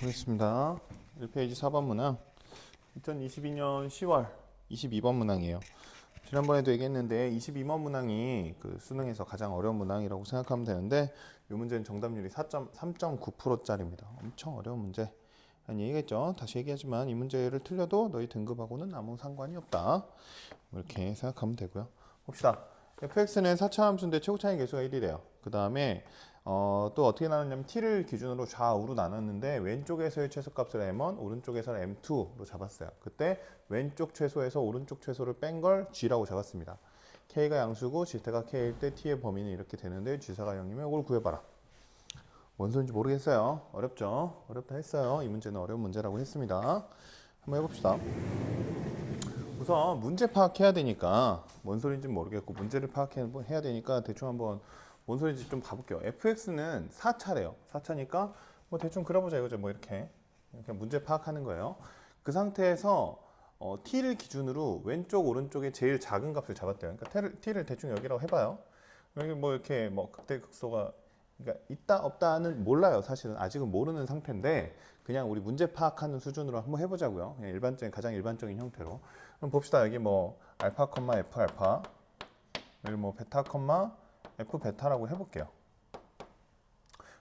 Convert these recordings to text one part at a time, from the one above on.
보겠습니다. 1페이지 4번 문항 2022년 10월 22번 문항이에요. 지난번에도 얘기했는데 22번 문항이 그 수능에서 가장 어려운 문항이라고 생각하면 되는데 이 문제는 정답률이 3.9%짜리입니다. 엄청 어려운 문제 아니 얘기했죠. 다시 얘기하지만 이 문제를 틀려도 너희 등급하고는 아무 상관이 없다. 이렇게 생각하면 되고요. 봅시다. fx는 4차 함수인데 최고차이 계수가 1이래요. 그 다음에 또 어떻게 나눴냐면 t를 기준으로 좌우로 나눴는데 왼쪽에서의 최소값을 m1, 오른쪽에서는 m2로 잡았어요. 그때 왼쪽 최소에서 오른쪽 최소를 뺀 걸 g라고 잡았습니다. k가 양수고 g타가 k일 때 t의 범위는 이렇게 되는데 g사가 0이면 이걸 구해봐라. 뭔 소린지 모르겠어요. 어렵죠? 어렵다 했어요. 이 문제는 어려운 문제라고 했습니다. 한번 해봅시다. 우선 문제 파악해야 되니까 뭔 소린지 모르겠고 문제를 파악해야 되니까 대충 한번 뭔 소린지 좀 봐볼게요. fx는 4차래요. 4차니까 뭐 대충 그려보자 이거죠. 뭐 이렇게 문제 파악하는 거예요. 그 상태에서 t를 기준으로 왼쪽 오른쪽에 제일 작은 값을 잡았대요. 그러니까 t를 대충 여기라고 해봐요. 여기 뭐 이렇게 뭐 극대극소가 그러니까 있다 없다는 몰라요. 사실은 아직은 모르는 상태인데 그냥 우리 문제 파악하는 수준으로 한번 해보자고요. 가장 일반적인 형태로. 그럼 봅시다. 여기 뭐 알파, f 알파, 여기 뭐 베타, f 베타라고 해볼게요.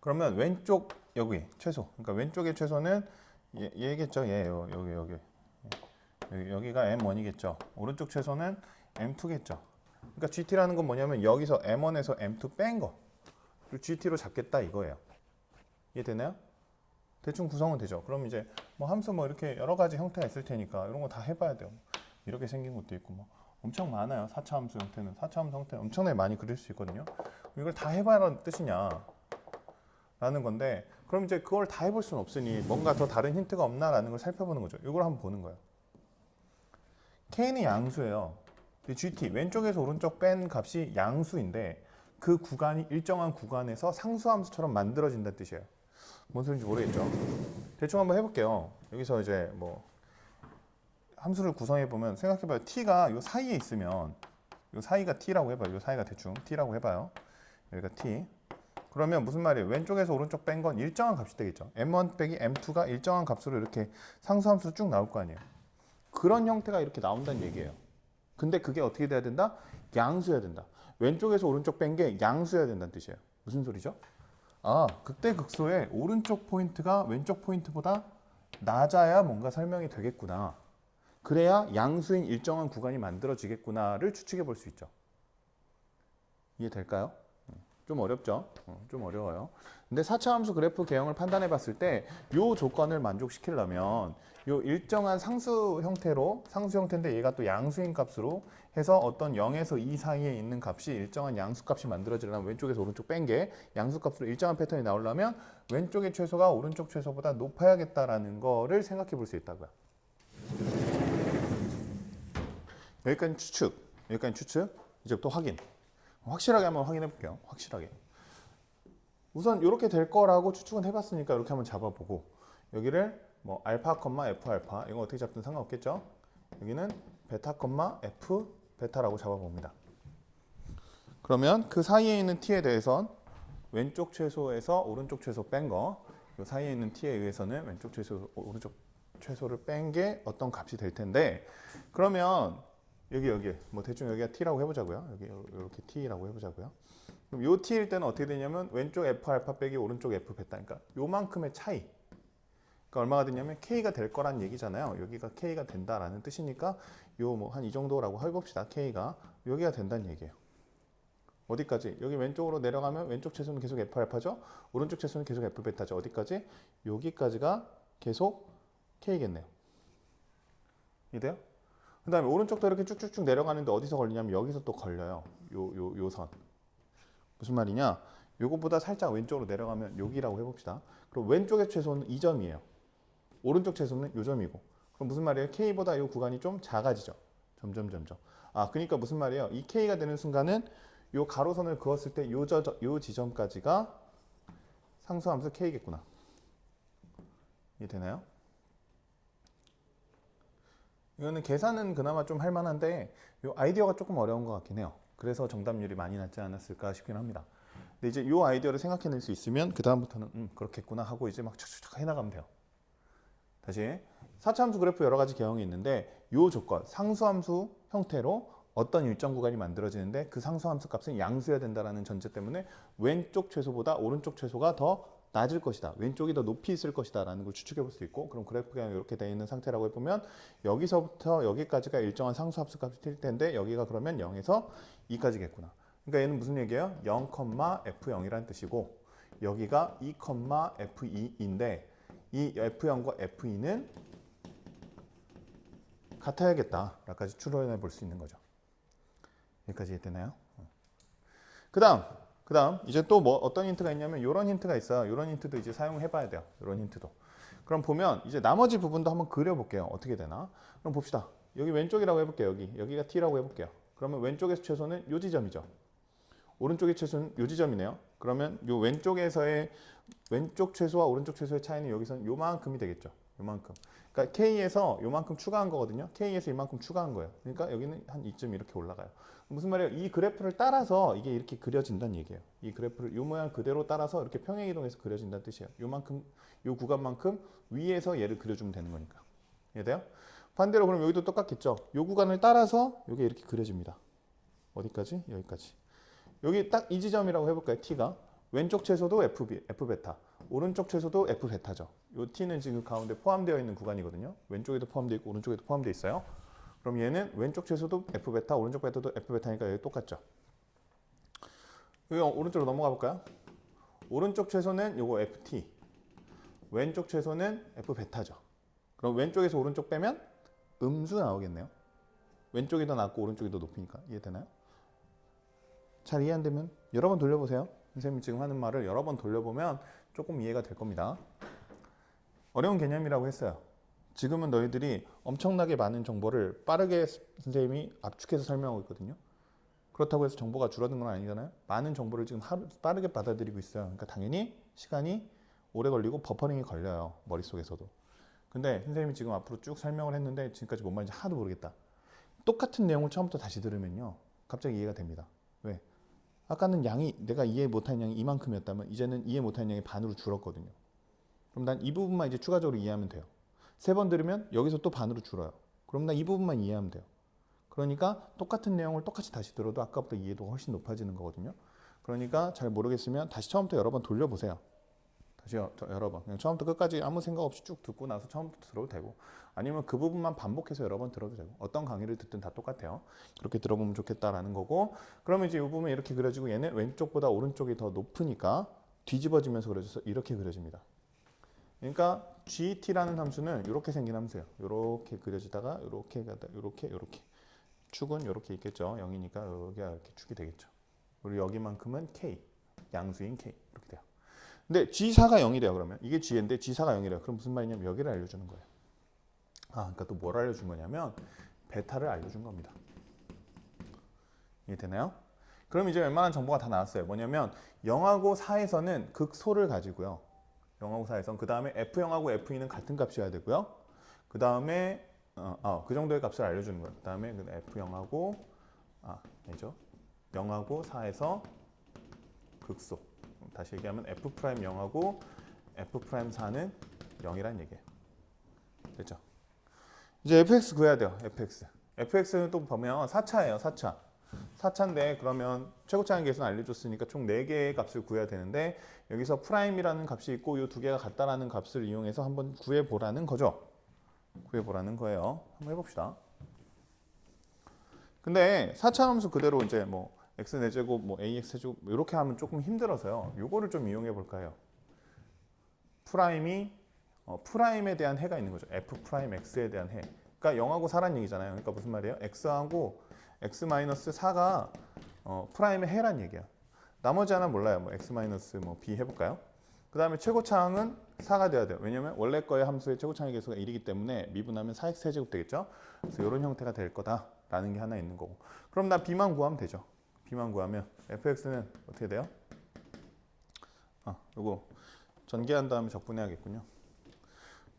그러면 왼쪽 여기 최소. 그러니까 왼쪽의 최소는 얘겠죠. 여기가 m1이겠죠. 오른쪽 최소는 m2겠죠. 그러니까 gt라는 건 뭐냐면 여기서 m1에서 m2 뺀 거. GT로 잡겠다 이거예요. 이해되나요? 대충 구성은 되죠. 그럼 이제 뭐 함수 뭐 이렇게 여러 가지 형태가 있을 테니까 이런 거 다 해봐야 돼요. 이렇게 생긴 것도 있고 뭐 엄청 많아요. 4차 함수 형태는 4차 함수 형태는 엄청나게 많이 그릴 수 있거든요. 이걸 다 해봐라는 뜻이냐 라는 건데 그럼 이제 그걸 다 해볼 수는 없으니 뭔가 더 다른 힌트가 없나라는 걸 살펴보는 거죠. 이걸 한번 보는 거예요. K는 양수예요. GT 왼쪽에서 오른쪽 뺀 값이 양수인데 그 구간이 일정한 구간에서 상수함수처럼 만들어진다는 뜻이에요. 뭔 소리인지 모르겠죠? 대충 한번 해볼게요. 여기서 이제 뭐 함수를 구성해 보면 생각해봐요. t가 이 사이에 있으면 이 사이가 t라고 해봐요. 이 사이가 대충 t라고 해봐요. 여기가 t. 그러면 무슨 말이에요? 왼쪽에서 오른쪽 뺀 건 일정한 값이 되겠죠. m1 빼기 m2가 일정한 값으로 이렇게 상수함수 쭉 나올 거 아니에요. 그런 형태가 이렇게 나온다는 얘기예요. 근데 그게 어떻게 돼야 된다? 양수여야 된다. 왼쪽에서 오른쪽 뺀 게 양수여야 된다는 뜻이에요. 무슨 소리죠? 아, 극대극소의 오른쪽 포인트가 왼쪽 포인트보다 낮아야 뭔가 설명이 되겠구나. 그래야 양수인 일정한 구간이 만들어지겠구나를 추측해 볼 수 있죠. 이해될까요? 좀 어렵죠? 좀 어려워요. 근데 4차 함수 그래프 개형을 판단해 봤을 때 이 조건을 만족시키려면 이 일정한 상수 형태인데 얘가 또 양수인 값으로 해서 어떤 0에서 2 사이에 있는 값이 일정한 양수 값이 만들어지려면 왼쪽에서 오른쪽 뺀 게 양수 값으로 일정한 패턴이 나오려면 왼쪽의 최소가 오른쪽 최소보다 높아야겠다라는 거를 생각해 볼 수 있다고요. 여기까지 추측. 이제부터 확인. 확실하게 한번 확인해 볼게요. 확실하게. 우선 이렇게 될 거라고 추측은 해봤으니까 이렇게 한번 잡아보고 여기를 뭐 알파, f 알파 이거 어떻게 잡든 상관없겠죠? 여기는 베타, f 베타라고 잡아봅니다. 그러면 그 사이에 있는 t에 대해선 왼쪽 최소에서 오른쪽 최소 뺀 거, 이 사이에 있는 t에 의해서는 왼쪽 최소, 오른쪽 최소를 뺀 게 어떤 값이 될 텐데 그러면 여기 뭐 대충 여기가 t라고 해보자고요. 여기 이렇게 t라고 해보자고요. 그럼 요 t일 때는 어떻게 되냐면 왼쪽 f 알파 빼기 오른쪽 f 베타. 그러니까 요만큼의 차이. 그러니까 얼마가 되냐면 k가 될 거란 얘기잖아요. 여기가 k가 된다라는 뜻이니까 요 뭐 한 이 정도라고 해봅시다. k가 여기가 된다는 얘기예요. 어디까지? 여기 왼쪽으로 내려가면 왼쪽 최소는 계속 f 알파죠. 오른쪽 최소는 계속 f 베타죠. 어디까지? 여기까지가 계속 k겠네요. 이해돼요? 그 다음에 오른쪽도 이렇게 쭉쭉쭉 내려가는데 어디서 걸리냐면 여기서 또 걸려요. 요 선. 무슨 말이냐? 요것보다 살짝 왼쪽으로 내려가면 여기라고 해봅시다. 그럼 왼쪽의 최소는 2점이에요. 오른쪽 최소는 요 점이고. 그럼 무슨 말이에요? K보다 요 구간이 좀 작아지죠. 점점. 아, 그러니까 무슨 말이에요? 이 K가 되는 순간은 요 가로선을 그었을 때 요 지점까지가 상수함수 K겠구나. 이해되나요? 이거는 계산은 그나마 좀 할만한데 이 아이디어가 조금 어려운 것 같긴 해요. 그래서 정답률이 많이 낮지 않았을까 싶긴 합니다. 근데 이제 이 아이디어를 생각해낼 수 있으면 그 다음부터는 그렇겠구나 하고 이제 막 착착착 해나가면 돼요. 다시 4차 함수 그래프 여러 가지 개형이 있는데 요 조건 상수함수 형태로 어떤 일정 구간이 만들어지는데 그 상수함수 값은 양수여야 된다는 전제 때문에 왼쪽 최소보다 오른쪽 최소가 더 낮을 것이다. 왼쪽이 더 높이 있을 것이다 라는 걸 추측해 볼 수 있고 그럼 그래프가 이렇게 되어 있는 상태라고 해보면 여기서부터 여기까지가 일정한 상수함수 값이 될 텐데 여기가 그러면 0에서 2까지겠구나. 그러니까 얘는 무슨 얘기예요? 0, F0이라는 뜻이고 여기가 2, F2인데 이 F0과 F2는 같아야겠다 라까지 추론해 볼 수 있는 거죠. 여기까지 되나요? 그 다음 이제 또 뭐 어떤 힌트가 있냐면 이런 힌트가 있어요. 이런 힌트도 이제 사용해 봐야 돼요. 이런 힌트도. 그럼 보면 이제 나머지 부분도 한번 그려볼게요. 어떻게 되나? 그럼 봅시다. 여기 왼쪽이라고 해볼게요. 여기가 T라고 해볼게요. 그러면 왼쪽에서 최소는 요 지점이죠. 오른쪽의 최소는 요 지점이네요. 그러면 요 왼쪽에서의 왼쪽 최소와 오른쪽 최소의 차이는 여기서는 요만큼이 되겠죠. 요만큼. 그러니까 K에서 요만큼 추가한 거거든요. K에서 이만큼 추가한 거예요. 그러니까 여기는 한 이쯤 이렇게 올라가요. 무슨 말이에요? 이 그래프를 따라서 이게 이렇게 그려진다는 얘기예요. 이 그래프를 요 모양 그대로 따라서 이렇게 평행 이동해서 그려진다는 뜻이에요. 요만큼 요 구간만큼 위에서 얘를 그려주면 되는 거니까. 이해돼요? 반대로 그럼 여기도 똑같겠죠. 요 구간을 따라서 요게 이렇게 그려집니다. 어디까지? 여기까지. 여기 딱 이 지점이라고 해볼까요? T가. 왼쪽 최소도 F베타, 오른쪽 최소도 F베타죠. 이 T는 지금 가운데 포함되어 있는 구간이거든요. 왼쪽에도 포함되어 있고 오른쪽에도 포함되어 있어요. 그럼 얘는 왼쪽 최소도 F베타, 오른쪽 베타도 F베타니까 여기 똑같죠. 여기 오른쪽으로 넘어가 볼까요? 오른쪽 최소는 요거 FT, 왼쪽 최소는 F베타죠. 그럼 왼쪽에서 오른쪽 빼면 음수 나오겠네요. 왼쪽이 더 낮고 오른쪽이 더 높으니까. 이해되나요? 잘 이해 안 되면 여러 번 돌려보세요. 선생님이 지금 하는 말을 여러 번 돌려보면 조금 이해가 될 겁니다. 어려운 개념이라고 했어요. 지금은 너희들이 엄청나게 많은 정보를 빠르게 선생님이 압축해서 설명하고 있거든요. 그렇다고 해서 정보가 줄어든 건 아니잖아요. 많은 정보를 지금 빠르게 받아들이고 있어요. 그러니까 당연히 시간이 오래 걸리고 버퍼링이 걸려요. 머릿속에서도. 근데 선생님이 지금 앞으로 쭉 설명을 했는데 지금까지 뭔 말인지 하나도 모르겠다. 똑같은 내용을 처음부터 다시 들으면요. 갑자기 이해가 됩니다. 왜? 아까는 양이 내가 이해 못한 양이 이만큼이었다면 이제는 이해 못한 양이 반으로 줄었거든요. 그럼 난 이 부분만 이제 추가적으로 이해하면 돼요. 3번 들으면 여기서 또 반으로 줄어요. 그럼 난 이 부분만 이해하면 돼요. 그러니까 똑같은 내용을 똑같이 다시 들어도 아까보다 이해도가 훨씬 높아지는 거거든요. 그러니까 잘 모르겠으면 다시 처음부터 여러 번 돌려보세요. 다시 여러 번. 그냥 처음부터 끝까지 아무 생각 없이 쭉 듣고 나서 처음부터 들어도 되고 아니면 그 부분만 반복해서 여러 번 들어도 되고 어떤 강의를 듣든 다 똑같아요. 그렇게 들어보면 좋겠다라는 거고 그러면 이제 이 부분이 이렇게 그려지고 얘는 왼쪽보다 오른쪽이 더 높으니까 뒤집어지면서 그려져서 이렇게 그려집니다. 그러니까 GT라는 함수는 이렇게 생긴 함수예요. 이렇게 그려지다가 이렇게 가다 이렇게 축은 이렇게 있겠죠. 0이니까 여기가 이렇게 축이 되겠죠. 그리고 여기만큼은 K, 양수인 K 이렇게 돼요. 근데 G4가 0이래요. 그러면 이게 G인데 G4가 0이래요. 그럼 무슨 말이냐면 여기를 알려주는 거예요. 그러니까 또 뭘 알려준 거냐면 베타를 알려준 겁니다. 이해되나요? 그럼 이제 웬만한 정보가 다 나왔어요. 뭐냐면 0하고 4에서는 극소를 가지고요. 0하고 4에서는 그 다음에 F0하고 F2는 같은 값이어야 되고요. 그 다음에 그 정도의 값을 알려주는 거예요. 그 다음에 F0하고 아니죠. 0하고 4에서 극소. 다시 얘기하면 F'0하고 F'4는 0이란 얘기예요. 됐죠? 이제 fx 구해야 돼요. fx는 또 보면 4차예요. 4차인데 그러면 최고차항 계수는 알려줬으니까 총 4개의 값을 구해야 되는데 여기서 프라임이라는 값이 있고 이 두 개가 같다라는 값을 이용해서 한번 구해보라는 거죠. 구해보라는 거예요. 한번 해봅시다. 근데 4차 함수 그대로 이제 뭐 x 4제곱, 뭐 ax 세제곱 이렇게 하면 조금 힘들어서요. 요거를 좀 이용해 볼까요? 프라임에 대한 해가 있는 거죠. f 프라임 x에 대한 해. 그러니까 0하고 4란 얘기잖아요. 그러니까 무슨 말이에요? x하고 x-4가 프라임의 해란 얘기야. 나머지 하나 몰라요. 뭐 x-b 해볼까요? 그 다음에 최고차항은 4가 돼야 돼요. 왜냐면 원래 거의 함수의 최고차항의 개수가 1이기 때문에 미분하면 4x 세제곱 되겠죠? 그래서 이런 형태가 될 거다라는 게 하나 있는 거고. 그럼 난 b만 구하면 되죠. b만 구하면 fx는 어떻게 돼요? 요거 전개한 다음에 적분해야겠군요.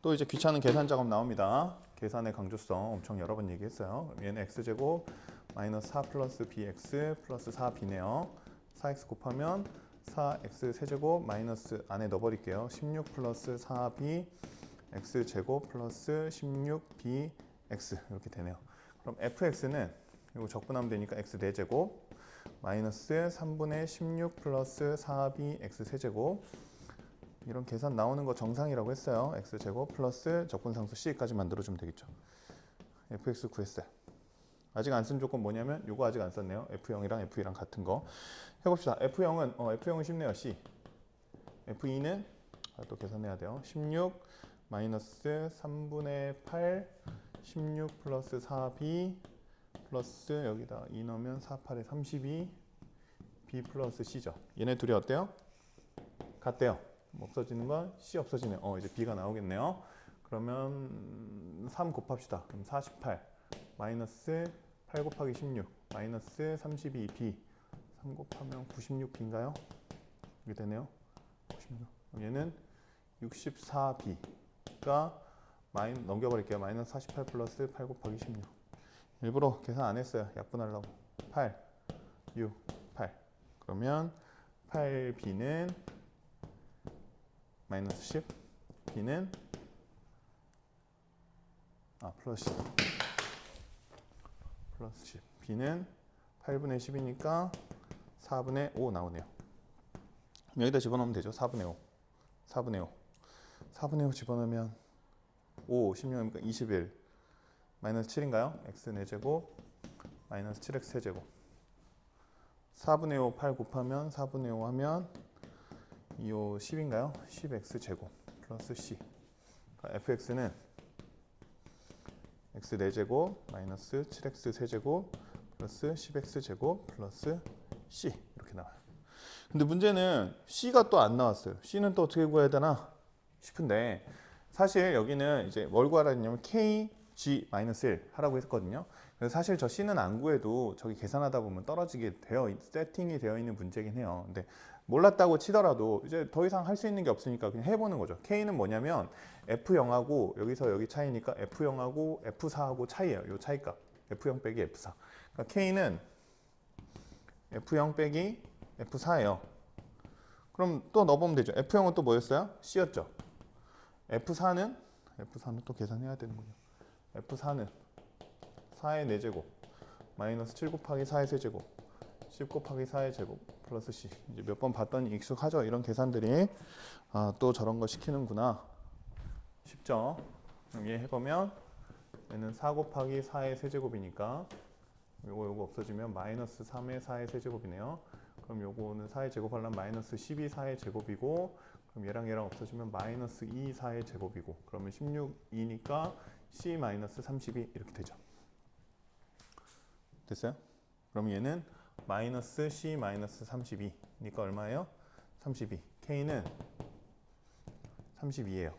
또 이제 귀찮은 계산 작업 나옵니다. 계산의 강조성 엄청 여러 번 얘기했어요. 얘는 x제곱 마이너스 4 플러스 bx 플러스 4b네요. 4x 곱하면 4x 세제곱 마이너스 안에 넣어버릴게요. 16 플러스 4b x제곱 플러스 16bx 이렇게 되네요. 그럼 fx는 이거 적분하면 되니까 x 4제곱 마이너스 3분의 16 플러스 4bx 세제곱 이런 계산 나오는 거 정상이라고 했어요. x제곱 플러스 적분상수 c까지 만들어주면 되겠죠. fx 구했어요. 아직 안 쓴 조건 뭐냐면 이거 아직 안 썼네요. f0이랑 f2랑 같은 거 해봅시다. f0은 쉽네요. c f2는 또 계산해야 돼요. 16 마이너스 3분의 8 16 플러스 4b 플러스 여기다 2 넣으면 4, 8에 32 b 플러스 c죠. 얘네 둘이 어때요? 같대요. 없어지는 건 c 없어지네요. 이제 b가 나오겠네요. 그러면 3 곱합시다. 그럼 48 마이너스 8 곱하기 16 마이너스 32b 3 곱하면 96b인가요? 이게 되네요. 96. 얘는 64b가 넘겨버릴게요. 마이너스 48 플러스 8 곱하기 16 일부러 계산 안 했어요. 약분하려고 8 6 8 그러면 8b는 마이너스 10 b는 플러스 10 플러스 10 b는 8분의 10이니까 4분의 5 나오네요. 여기다 집어넣으면 되죠. 4분의 5 4분의 5 4분의 5 집어넣으면 5 16이니까 21 마이너스 7인가요? x 4제곱 마이너스 7x 세제곱 4분의 5 8 곱하면 4분의 5 하면 2호 10인가요? 10x 제곱 플러스 c 그러니까 fx는 x 4제곱 마이너스 7x 세제곱 플러스 10x 제곱 플러스 c 이렇게 나와요. 근데 문제는 c가 또 안 나왔어요. c는 또 어떻게 구해야 되나 싶은데 사실 여기는 이제 뭘 구하라 했냐면 k g-1 하라고 했거든요. 그래서 사실 저 c는 안 구해도 저기 계산하다 보면 떨어지게 세팅이 되어 있는 문제긴 해요. 근데 몰랐다고 치더라도 이제 더 이상 할 수 있는 게 없으니까 그냥 해보는 거죠. k는 뭐냐면 f0하고 여기서 여기 차이니까 f0하고 f4하고 차이예요. 요 차이값 f0 빼기 f4 그러니까 k는 f0 빼기 f4예요. 그럼 또 넣어보면 되죠. f0은 또 뭐였어요? c였죠. f4는 또 계산해야 되는군요. f4는 4의 4제곱 마이너스 7 곱하기 4의 세제곱 10 곱하기 4의 제곱 플러스 c 이제 몇 번 봤더니 익숙하죠. 이런 계산들이 또 저런 거 시키는구나 쉽죠. 여기 해보면 얘는 4 곱하기 4의 세제곱이니까 요거 없어지면 마이너스 3의 4의 세제곱이네요. 그럼 요거는 4의 제곱하려면 마이너스 12 4의 제곱이고 그럼 얘랑 없어지면 마이너스 2 4의 제곱이고 그러면 16이니까 c 마이너스 32 이렇게 되죠. 됐어요? 그럼 얘는 마이너스 c 마이너스 32니까 얼마예요? 32 k는 32예요.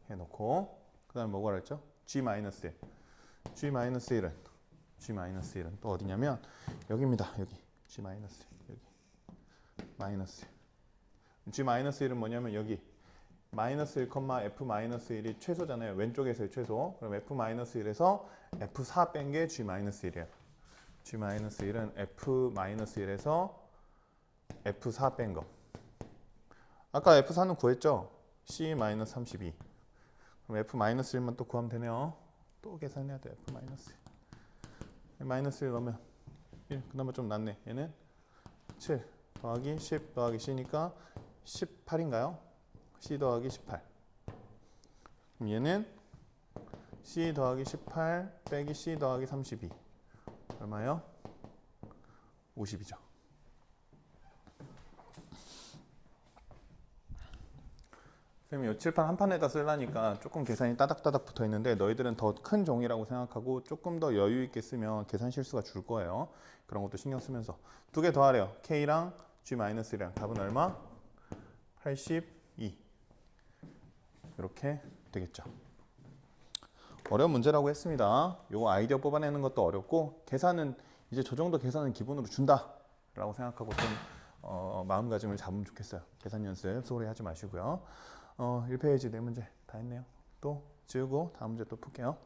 해놓고 그 다음에 뭐가 그랬죠? g 마이너스 1 g-1은 또 어디냐면 여기입니다. 여기 g-1 여기 마이너스 1 g-1은 뭐냐면 여기 마이너스 1, f-1이 최소잖아요. 왼쪽에서의 최소. 그럼 f-1에서 f4 뺀 게 g-1이에요. g-1은 f-1에서 f4 뺀 거. 아까 f4는 구했죠? c-32. 그럼 f-1만 또 구하면 되네요. 또 계산해야 돼. f-1. 마이너스 1 넣으면 1. 그나마 좀 낫네. 얘는 7 더하기 10 더하기 c니까 18인가요? c 더하기 18. 그럼 얘는 c 더하기 18 빼기 c 더하기 32. 얼마예요? 50이죠. 선생님이 이 칠판 한 판에다 쓰려니까 조금 계산이 따닥따닥 붙어 있는데 너희들은 더 큰 종이라고 생각하고 조금 더 여유 있게 쓰면 계산 실수가 줄 거예요. 그런 것도 신경 쓰면서 두 개 더하래요. k랑 g-1이랑 답은 얼마? 82 이렇게 되겠죠. 어려운 문제라고 했습니다. 요거 아이디어 뽑아내는 것도 어렵고 계산은 이제 저 정도 계산은 기본으로 준다 라고 생각하고 좀 마음가짐을 잡으면 좋겠어요. 계산 연습 소홀히 하지 마시고요. 1페이지 4문제 다 했네요. 또 지우고 다음 문제 또 풀게요.